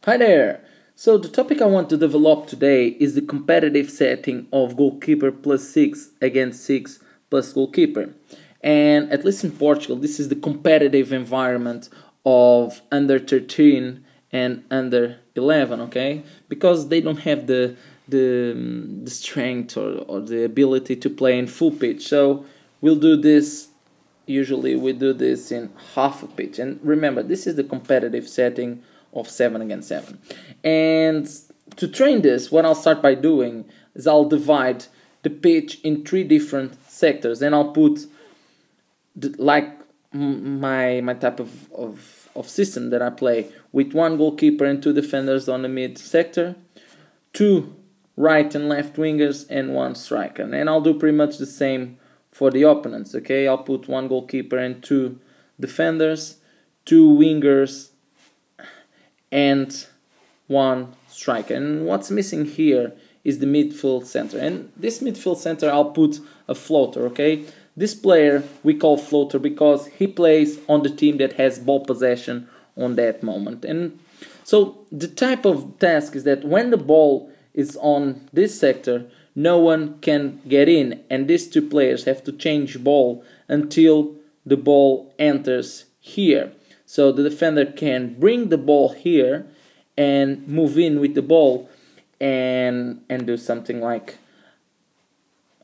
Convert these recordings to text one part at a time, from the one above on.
Hi there! So the topic I want to develop today is the competitive setting of goalkeeper plus 6 against 6 plus goalkeeper. And at least in Portugal, this is the competitive environment of under 13 and under 11, okay? Because they don't have the strength or the ability to play in full pitch. So we'll do this. Usually we do this in half a pitch. And remember, this is the competitive setting of 7 against 7. And to train this, what I'll start by doing is I'll divide the pitch in 3 different sectors. And I'll put, my type of system that I play, with 1 goalkeeper and 2 defenders on the mid sector, 2 right and left wingers, and 1 striker. And I'll do pretty much the same for the opponents, okay? I'll put 1 goalkeeper and 2 defenders, 2 wingers, and 1 striker. And what's missing here is the midfield center. And this midfield center, I'll put a floater, okay? This player we call floater because he plays on the team that has ball possession on that moment. And so the type of task is that when the ball is on this sector, no one can get in, and these 2 players have to change ball until the ball enters here. So the defender can bring the ball here and move in with the ball and do something like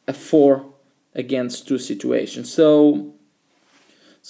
a 4 against 2 situation. So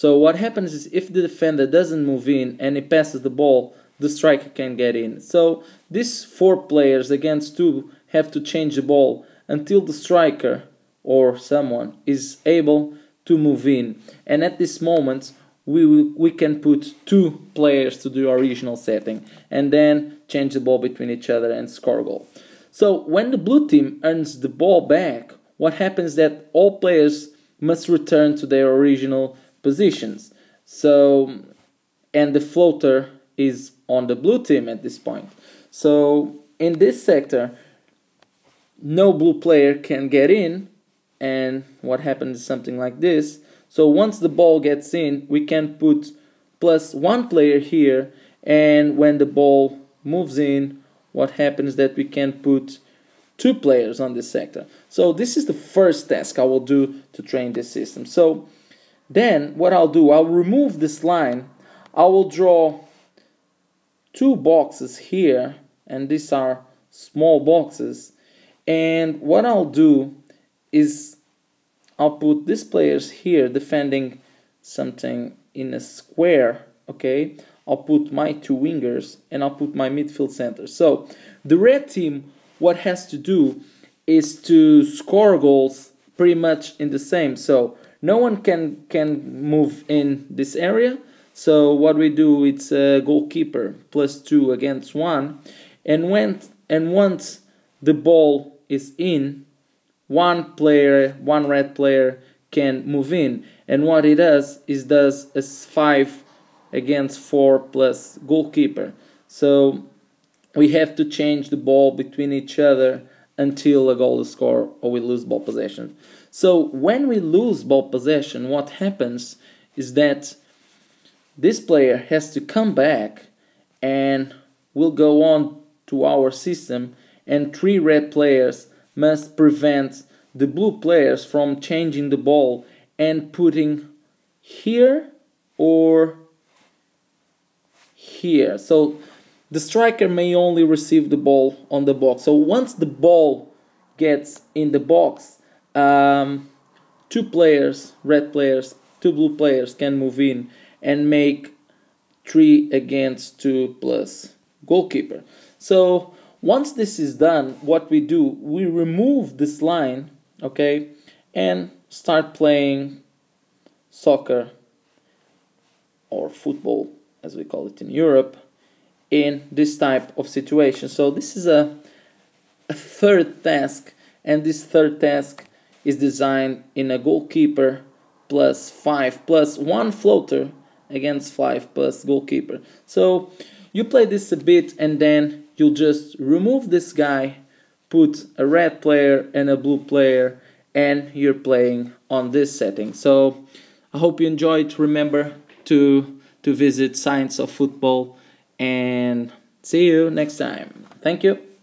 what happens is if the defender doesn't move in and he passes the ball, the striker can get in. So these 4 players against 2 have to change the ball until the striker or someone is able to move in. And at this moment, we can put 2 players to the original setting and then change the ball between each other and score a goal. So when the blue team earns the ball back, what happens is that all players must return to their original positions. So, and the floater is on the blue team at this point. So in this sector, no blue player can get in, and what happens is something like this. So once the ball gets in, we can put plus 1 player here, and when the ball moves in, what happens is that we can put 2 players on this sector. So this is the first task I will do to train this system. So then what I'll do, I'll remove this line, I will draw 2 boxes here, and these are small boxes. And what I'll do is I'll put these players here defending something in a square, okay? I'll put my 2 wingers and I'll put my midfield center. So the red team, what has to do is to score goals pretty much in the same. So no one can move in this area. So what we do, it's a goalkeeper plus 2 against 1. And once the ball is in, 1 red player can move in, and what he does is does a 5 against 4 plus goalkeeper. So we have to change the ball between each other until a goal is scored or we lose ball possession. So when we lose ball possession, what happens is that this player has to come back and we'll go on to our system, and 3 red players must prevent the blue players from changing the ball and putting here or here. So the striker may only receive the ball on the box. So once the ball gets in the box, 2 players, red players, 2 blue players can move in and make 3 against 2 plus goalkeeper. So once this is done, what we do, we remove this line, okay, and start playing soccer or football, as we call it in Europe, in this type of situation. So this is a 3rd task, and this 3rd task is designed in a goalkeeper plus 5 plus 1 floater against 5 plus goalkeeper. So you play this a bit, and then you'll just remove this guy, put a red player and a blue player, and you're playing on this setting. So I hope you enjoyed. Remember to visit Science of Football, and See you next time. Thank you.